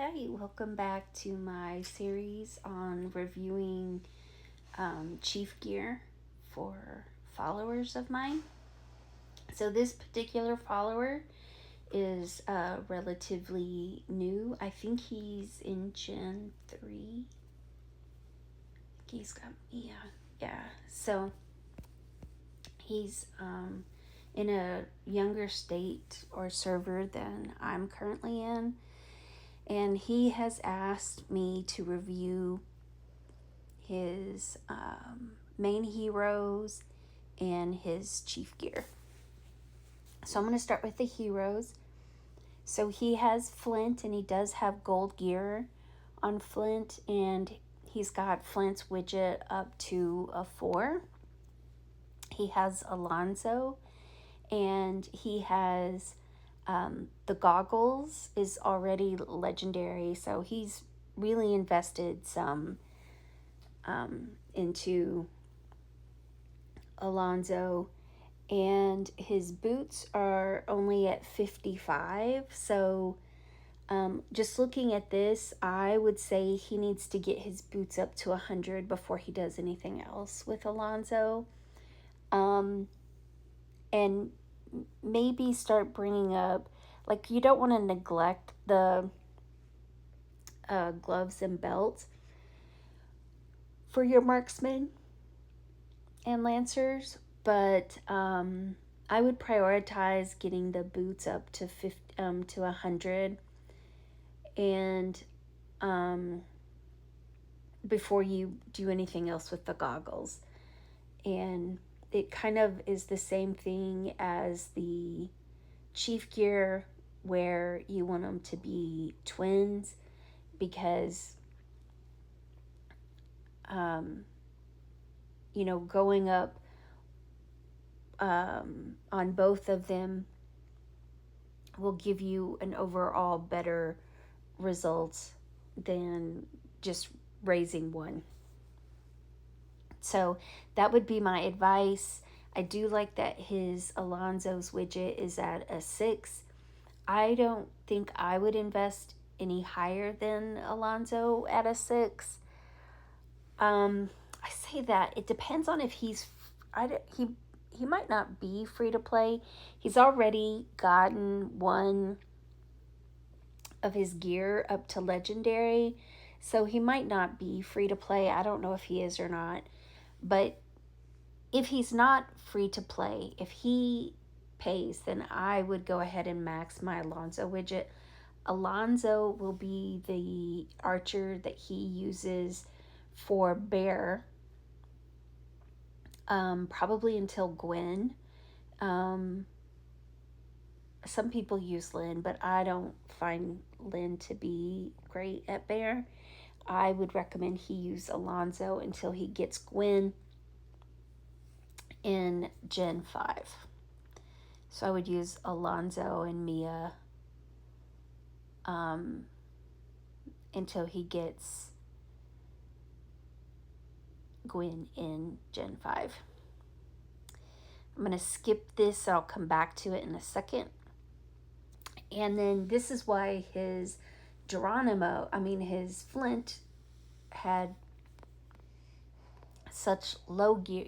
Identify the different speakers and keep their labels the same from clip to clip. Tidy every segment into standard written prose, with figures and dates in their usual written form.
Speaker 1: Hey, welcome back to my series on reviewing Chief Gear for followers of mine. So, this particular follower is relatively new. I think he's in Gen 3. He's got, yeah. So, he's in a younger state or server than I'm currently in. And he has asked me to review his main heroes and his chief gear. So I'm going to start with the heroes. So he has Flint, and he does have gold gear on Flint, and he's got Flint's widget up to a 4. He has Alonzo, and he has the goggles is already legendary, so he's really invested some into Alonzo, and his boots are only at 55. So just looking at this, I would say he needs to get his boots up to 100 before he does anything else with Alonzo. And maybe start bringing up, like, you don't want to neglect the gloves and belts for your marksmen and lancers, but I would prioritize getting the boots up to 100, and before you do anything else with the goggles. And it kind of is the same thing as the chief gear, where you want them to be twins, because going up on both of them will give you an overall better result than just raising one. So that would be my advice. I do like that his Alonzo's widget is at a 6. I don't think I would invest any higher than Alonzo at a 6. I say that it depends on if he might not be free to play. He's already gotten one of his gear up to legendary, so he might not be free to play. I don't know if he is or not. But if he's not free to play, if he pays, then I would go ahead and max my Alonzo widget. Alonzo will be the archer that he uses for Bear, probably until Gwen. Some people use Lynn, but I don't find Lynn to be great at Bear. I would recommend he use Alonzo until he gets Gwen in Gen 5. So I would use Alonzo and Mia until he gets Gwen in Gen 5. I'm going to skip this. I'll come back to it in a second. And then this is why his his Flint had such low gear,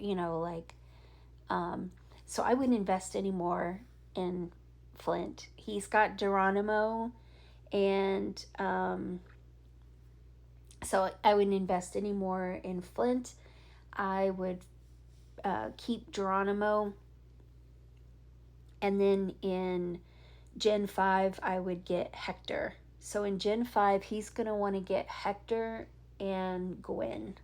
Speaker 1: so I wouldn't invest anymore in Flint. He's got Geronimo, and so I wouldn't invest anymore in Flint. I would keep Geronimo, and then in Gen 5, I would get Hector. So in Gen 5, he's going to want to get Hector and Gwen.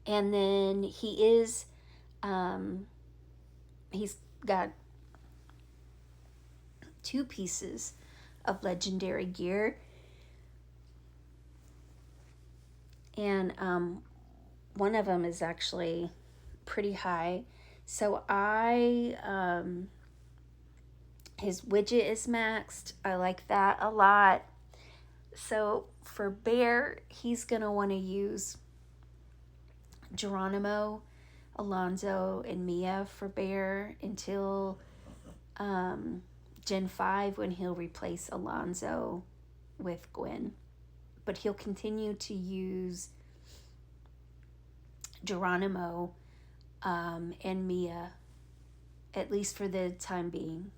Speaker 1: And then he's got 2 pieces of legendary gear. And one of them is actually pretty high. So his widget is maxed. I like that a lot. So for Bear, he's going to want to use Geronimo, Alonzo, and Mia for Bear until Gen 5 when he'll replace Alonzo with Gwen. But he'll continue to use Geronimo and Mia, at least for the time being.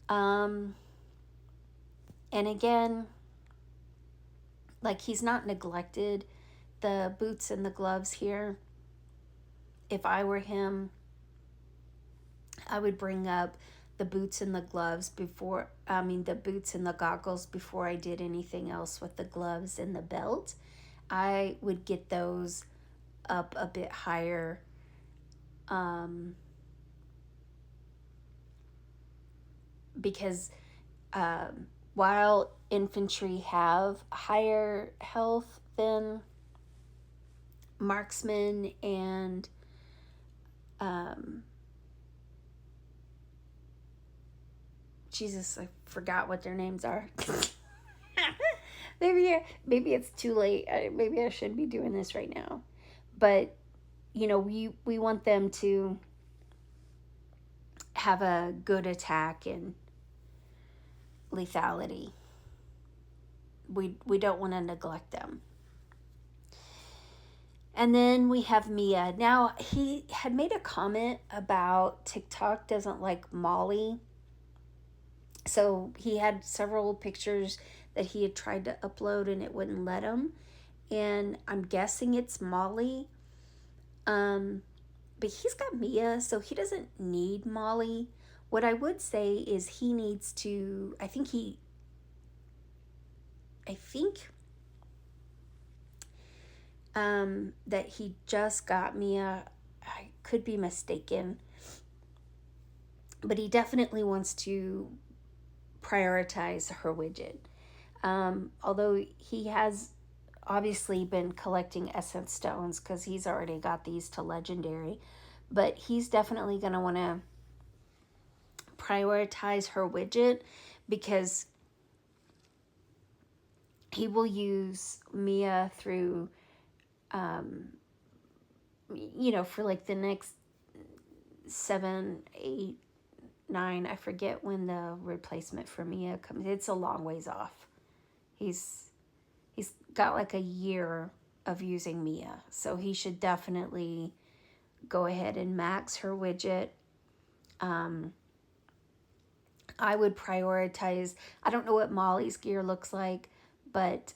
Speaker 1: And again, like, he's not neglected the boots and the gloves here. If I were him, I would bring up the boots and the gloves before, the boots and the goggles before I did anything else with the gloves and the belt. I would get those up a bit higher. Because while infantry have higher health than marksmen and Jesus, I forgot what their names are. maybe it's too late. Maybe I shouldn't be doing this right now. But we want them to have a good attack and lethality. We don't want to neglect them. And then we have Mia. Now, he had made a comment about TikTok doesn't like Molly. So he had several pictures that he had tried to upload and it wouldn't let him. And I'm guessing it's Molly. But he's got Mia, so he doesn't need Molly. What I would say is he needs to, I think that he just got Mia. I could be mistaken. But he definitely wants to prioritize her widget. Although he has obviously been collecting essence stones because he's already got these to legendary. But he's definitely going to want to prioritize her widget because he will use Mia through, for like the next 7, 8, 9. I forget when the replacement for Mia comes. It's a long ways off. He's got like a year of using Mia, so he should definitely go ahead and max her widget. I would prioritize, I don't know what Molly's gear looks like, but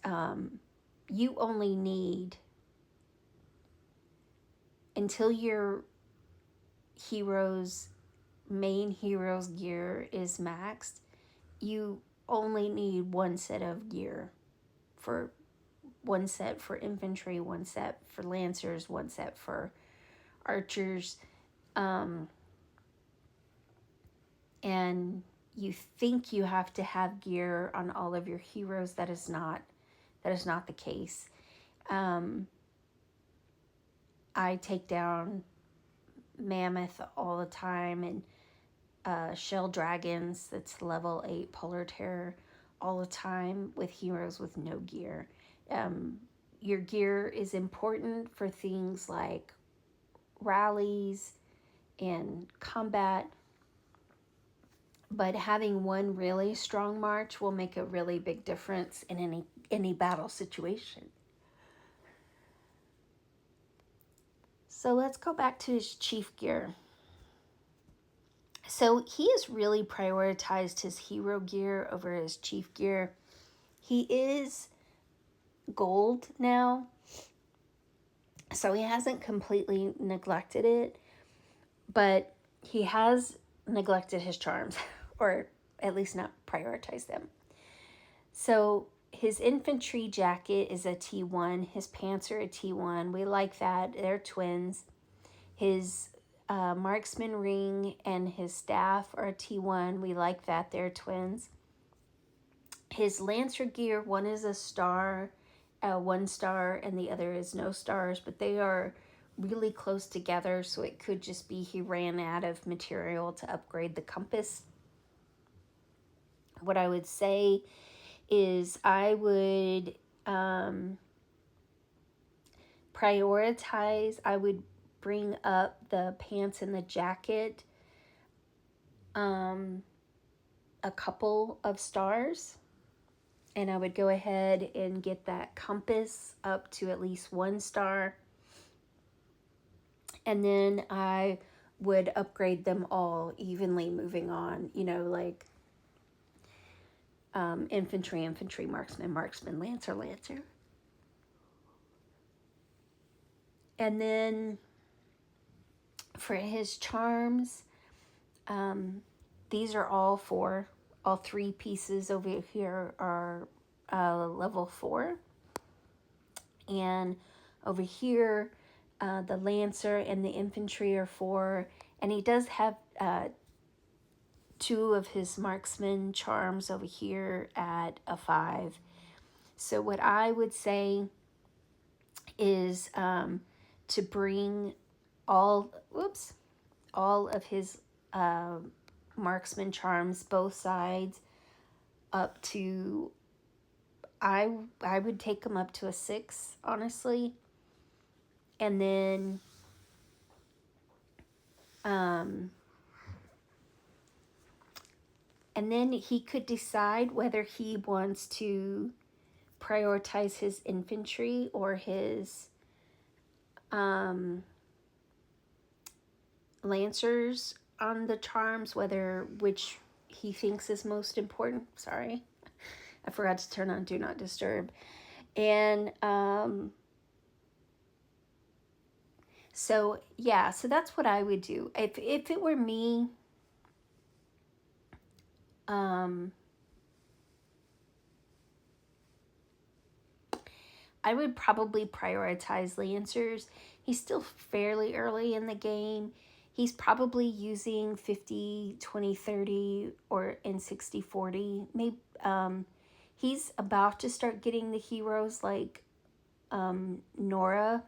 Speaker 1: you only need, until your main hero's gear is maxed, you only need one set of gear. One set for infantry, one set for lancers, one set for archers. And you think you have to have gear on all of your heroes. That is not the case. I take down Mammoth all the time, and Shell Dragons, that's level 8 Polar Terror, all the time with heroes with no gear. Your gear is important for things like rallies and combat, but having one really strong march will make a really big difference in any battle situation. So let's go back to his chief gear. So he has really prioritized his hero gear over his chief gear. He is gold now, so he hasn't completely neglected it, but he has neglected his charms, or at least not prioritized them. So his infantry jacket is a T1. His pants are a T1. We like that. They're twins. His marksman ring and his staff are a T1. We like that. They're twins. His lancer gear, one is a star, 1 star, and the other is no stars, but they are really close together, so it could just be he ran out of material to upgrade the compass. What I would say is I would prioritize, I would bring up the pants and the jacket um, a couple of stars, and I would go ahead and get that compass up to at least 1 star, and then I would upgrade them all evenly moving on, like infantry, infantry, marksman, marksman, lancer, lancer. And then for his charms, these are all 3 pieces over here are level 4. And over here, the lancer and the infantry are 4. And he does have 2 of his marksman charms over here at a 5. So what I would say is to bring all of his marksman charms, both sides, up to, I would take them up to a 6, honestly. And then he could decide whether he wants to prioritize his infantry or his lancers on the charms, which he thinks is most important. Sorry, I forgot to turn on Do Not Disturb. And so that's what I would do. If it were me, I would probably prioritize Lancers. He's still fairly early in the game. He's probably using 50, 20, 30 or in 60, 40. Maybe he's about to start getting the heroes like Nora.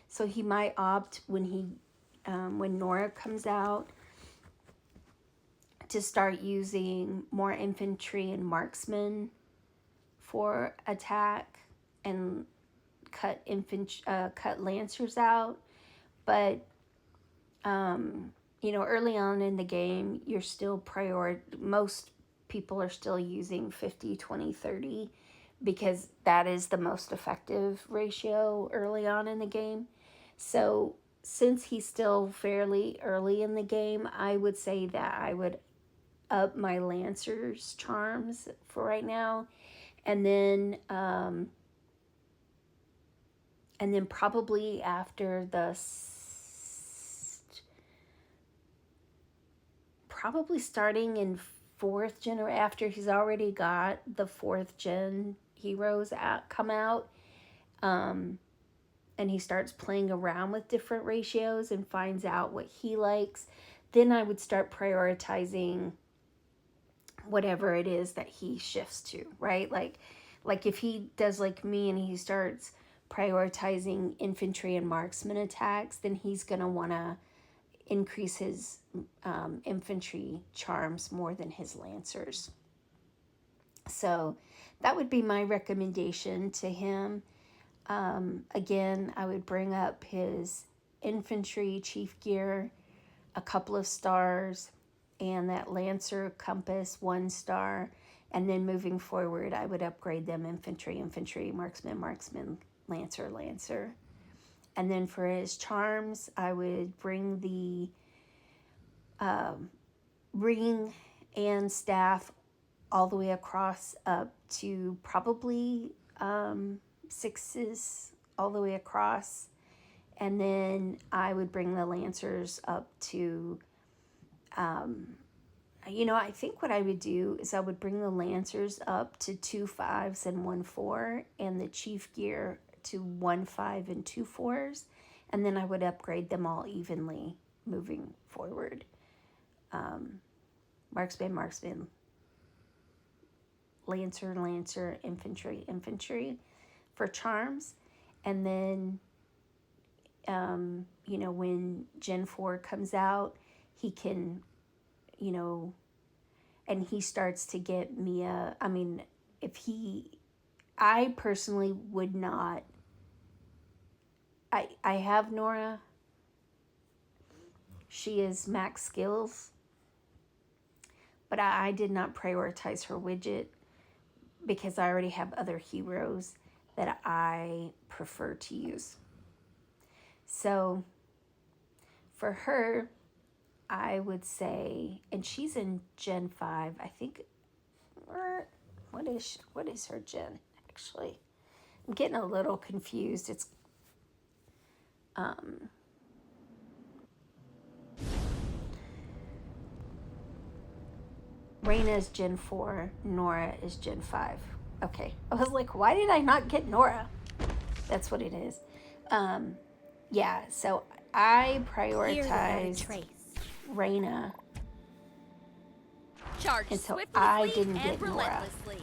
Speaker 1: So he might opt when Nora comes out to start using more infantry and marksmen for attack and cut lancers out. But early on in the game, you're still most people are still using 50, 20, 30 because that is the most effective ratio early on in the game. So since he's still fairly early in the game, I would say that I would up my Lancer's charms for right now. And then probably after probably starting in 4th gen, or after he's already got the 4th gen heroes come out, and he starts playing around with different ratios and finds out what he likes, then I would start prioritizing whatever it is that he shifts to, right? Like if he does like me and he starts prioritizing infantry and marksman attacks, then he's going to want to increase his infantry charms more than his lancers. So that would be my recommendation to him. Again, I would bring up his infantry chief gear, a couple of stars, and that lancer compass 1 star. And then moving forward, I would upgrade them infantry, marksman, marksman, lancer, lancer. And then for his charms, I would bring the ring and staff all the way across up to probably 6s all the way across. And then I would bring the lancers up to, I think what I would do is I would bring the lancers up to 2 5s and 1 4, and the chief gear to 1 5 and 2 4s. And then I would upgrade them all evenly moving forward. Marksman, marksman, lancer, lancer, infantry, infantry for charms. And then, when Gen 4 comes out, he can, and he starts to get Mia. I mean, I personally would not. I have Nora, She is max skills, but I did not prioritize her widget because I already have other heroes that I prefer to use. So for her, I would say, and she's in Gen 5, I think, or what is her gen actually? I'm getting a little confused. It's Reina is Gen 4, Nora is Gen 5. Okay. I was like, why did I not get Nora? That's what it is. Yeah, so I prioritized Reina.
Speaker 2: Charge
Speaker 1: and so
Speaker 2: swiftly
Speaker 1: I didn't
Speaker 2: and
Speaker 1: get Nora.
Speaker 2: relentlessly.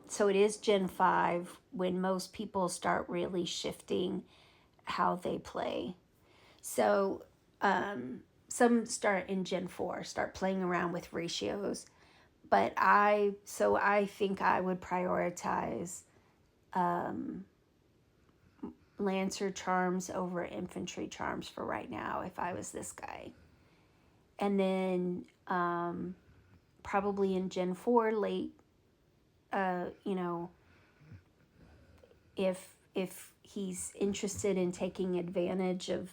Speaker 1: So it is Gen 5 when most people start really shifting how they play. So some start in Gen 4, start playing around with ratios. But I think I would prioritize Lancer charms over infantry charms for right now if I was this guy. And then probably in Gen 4 late, if he's interested in taking advantage of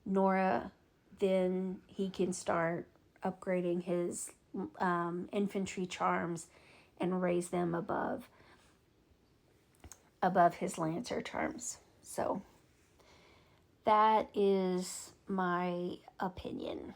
Speaker 1: Nora, then he can start upgrading his infantry charms and raise them above his Lancer charms. So that is my opinion.